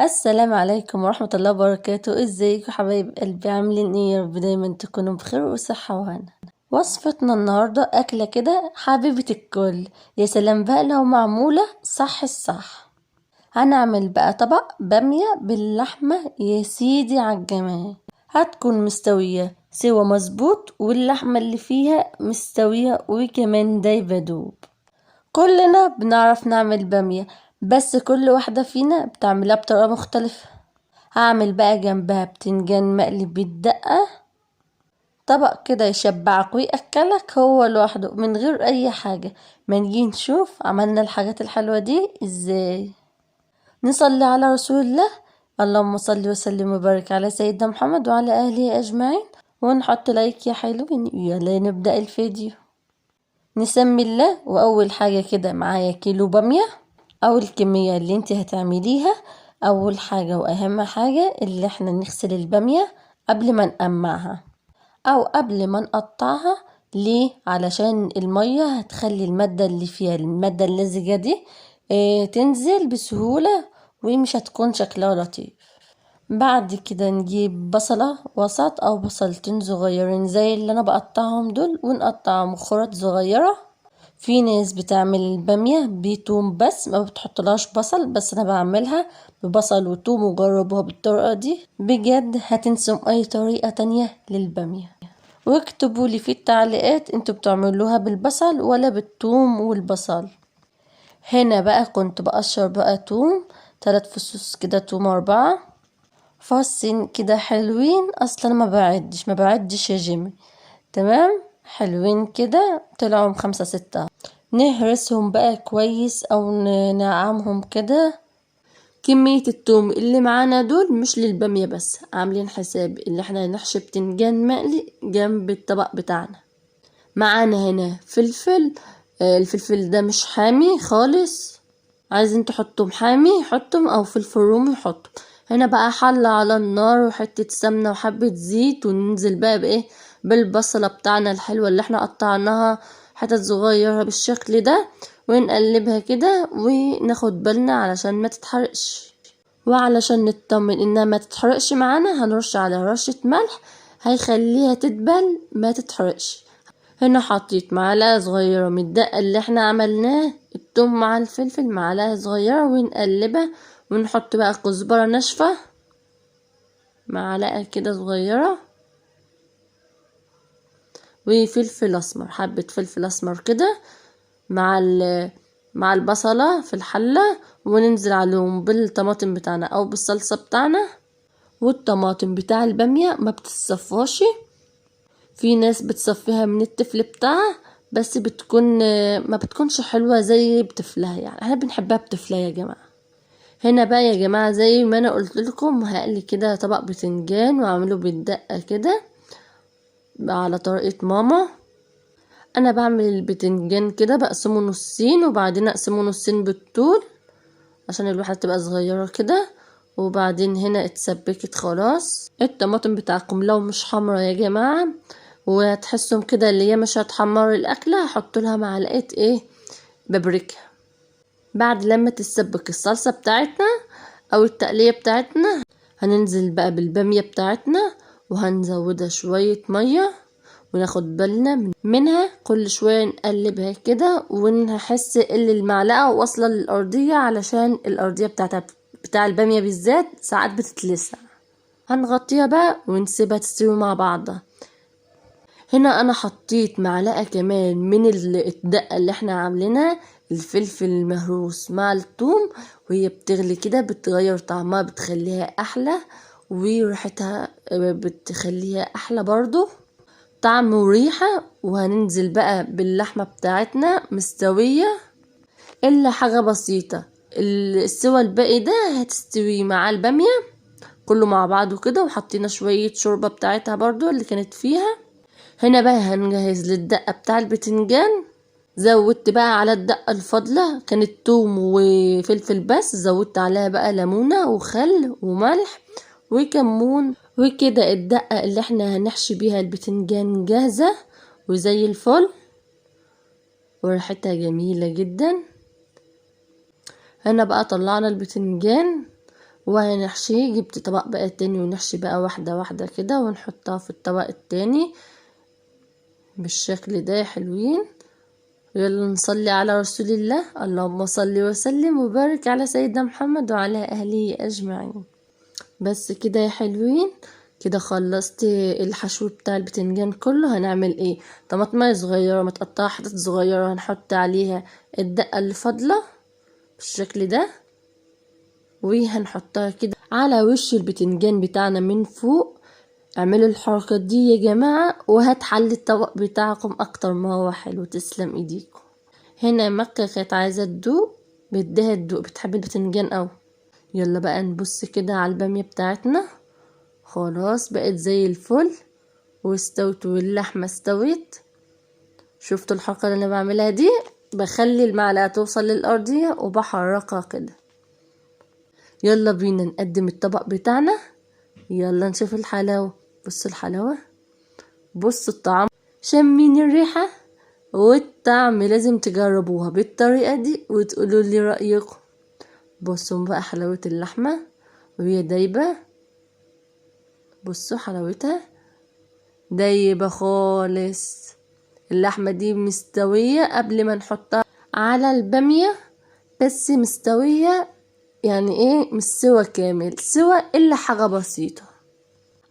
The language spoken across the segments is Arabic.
السلام عليكم ورحمة الله وبركاته. ازيكم حبايب قلبي؟ عاملين ايه؟ يا رب دايما تكونوا بخير وصحة وهنا. وصفتنا النهاردة أكلة كده حبيبة الكل، يا سلام بقى لو معمولة صح الصح. هنعمل بقى طبق بامية باللحمة يا سيدي عالجمال. هتكون مستوية سوا مظبوط، واللحمة اللي فيها مستوية وكمان دايبة دوب. كلنا بنعرف نعمل بامية، بس كل واحدة فينا بتعملها بطريقة مختلفة. هعمل بقى جنبها بتنجان مقلي بالدقة، طبق كده يشبعك ويأكلك هو لوحده من غير اي حاجة. ما نيجي نشوف عملنا الحاجات الحلوة دي ازاي. نصلي على رسول الله، اللهم صل وسلم وبارك على سيدنا محمد وعلى اهله اجمعين، ونحط لايك يا حلوين. يلا نبدأ الفيديو. نسمي الله. واول حاجة كده معايا كيلو بامية او الكمية اللي انت هتعمليها. اول حاجة واهم حاجة اللي احنا نغسل البامية قبل ما نقمعها او قبل ما نقطعها. ليه؟ علشان المية هتخلي المادة اللي فيها، المادة اللزجة دي تنزل بسهولة ومش هتكون شكلها لطيف. بعد كده نجيب بصلة وسط او بصلتين صغيرين زي اللي انا بقطعهم دول، ونقطعهم خرط صغيرة. في ناس بتعمل البامية بتوم بس ما بتحطلهاش بصل، بس انا بعملها ببصل وتوم، وجربوها بالطريقة دي بجد هتنسوا اي طريقة تانية للبامية. واكتبوا لي في التعليقات انتوا بتعملوها بالبصل ولا بالثوم والبصل. هنا بقى كنت بقشر بقى توم، 3 فصوص كده توم، 4 فصين كده حلوين. اصلا ما بعدش يا جيمي. تمام، حلوين كده طلعوا 5 6. نهرسهم بقى كويس او ننعمهم كده. كمية التوم اللي معانا دول مش للبامية بس، عاملين حساب اللي احنا نحشي بتنجان مقلي جنب الطبق بتاعنا. معانا هنا فلفل. الفلفل ده مش حامي خالص، عايزين تحطهم حامي حطهم، او فلفل رومي حطهم. هنا بقى حلة على النار وحتة سمنة وحبة زيت، وننزل بقى بايه؟ بالبصلة بتاعنا الحلوة اللي احنا قطعناها حتت صغيرة بالشكل ده، ونقلبها كده وناخد بالنا علشان ما تتحرقش. وعلشان نطمن انها ما تتحرقش معانا هنرش على رشة ملح هيخليها تدبل ما تتحرقش. هنا حطيت معلقة صغيرة من الدقة اللي احنا عملناه، التوم مع الفلفل معلقة صغيرة، ونقلبها. ونحط بقى كزبرة ناشفة معلقة كده صغيرة، وفلفل اسمر، حبة فلفل اسمر كده مع البصلة في الحلة. وننزل عليهم بالطماطم بتاعنا او بالصلصة بتاعنا. والطماطم بتاع البامية ما بتتصفاش، في ناس بتصفيها من التفل بتاعها بس بتكون ما بتكونش حلوة زي بتفلها، يعني احنا بنحبها بتفلها يا جماعة. هنا بقى يا جماعة زي ما انا قلت لكم هقلي كده طبق بتنجان واعمله بالدقة كده على طريقة ماما. انا بعمل البتنجان كده بقسمه نصين، وبعدين اقسمه نصين بالطول عشان الواحدة تبقى صغيرة كده. وبعدين هنا اتسبكت خلاص. الطماطم بتاعكم لو مش حمرا يا جماعة وتحسهم كده اللي هي مش هتحمر الاكله، هحط لها معلقه بابريكا. بعد لما تتسبك الصلصه بتاعتنا او التقليه بتاعتنا، هننزل بقى بالباميه بتاعتنا وهنزودها شويه ميه، وناخد بالنا منها كل شويه نقلبها كده، ونحس ان المعلقه واصله للارضيه علشان الارضيه بتاع الباميه بالذات ساعات بتتلسع. هنغطيها بقى ونسيبها تستوي مع بعضها. هنا انا حطيت معلقة كمان من الدقة اللي احنا عاملينها، الفلفل المهروس مع الثوم، وهي بتغلي كده بتغير طعمها، بتخليها احلى، وريحتها بتخليها احلى برضو طعم وريحة. وهننزل بقى باللحمة بتاعتنا مستوية الا حاجة بسيطة، السوا الباقي ده هتستوي مع البامية كله مع بعضه كده. وحطينا شوية شوربة بتاعتها برضو اللي كانت فيها. هنا بقى هنجهز للدقة بتاع البتنجان. زودت بقى على الدقة الفاضلة كانت توم وفلفل بس، زودت عليها بقى ليمونة وخل وملح وكمون. وكده الدقة اللي احنا هنحشي بيها البتنجان جاهزة وزي الفل، وريحتها جميلة جدا. هنا بقى طلعنا البتنجان وهنحشيه. جبت طبق بقى تاني ونحشي بقى واحدة واحدة كده ونحطها في الطبق التاني بالشكل ده يا حلوين. يلا نصلي على رسول الله. اللهم صل وسلم وبارك على سيدنا محمد وعلى اهله اجمعين. بس كده يا حلوين، كده خلصت الحشو بتاع البتنجان كله. هنعمل ايه؟ طماطمية صغيرة متقطعة حتت صغيرة، هنحط عليها الدقة اللي فاضلة بالشكل ده، وهنحطها كده على وش البتنجان بتاعنا من فوق. اعملوا الحركة دي يا جماعة وهتحلي الطبق بتاعكم اكتر ما هو حلو. تسلم ايديكم. هنا مكة كانت عايزة تدوق، بدها تدوق، بتحب البتنجان اوي. يلا بقى نبص كده على البامية بتاعتنا، خلاص بقت زي الفل واستوت واللحمة استوت. شفتوا الحركة اللي انا بعملها دي؟ بخلي المعلقة توصل للأرضية وبحركها كده. يلا بينا نقدم الطبق بتاعنا. يلا نشوف الحلاوة. بصوا الحلاوة، بصوا الطعم، شمين الريحة والطعم. لازم تجربوها بالطريقة دي وتقولوا لي رأيكم. بصوا بقى حلاوة اللحمة وهي دايبة، بصوا حلاوتها دايبة خالص. اللحمة دي مستوية قبل ما نحطها على البامية، بس مستوية يعني ايه، مش سوا كامل، سوا الا حاجة بسيطة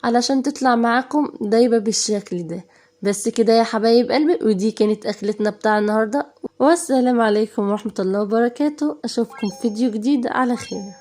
علشان تطلع معاكم دايبة بالشكل ده. بس كده يا حبايب قلبي، ودي كانت اكلتنا بتاع النهاردة. والسلام عليكم ورحمة الله وبركاته. اشوفكم في فيديو جديد على خير.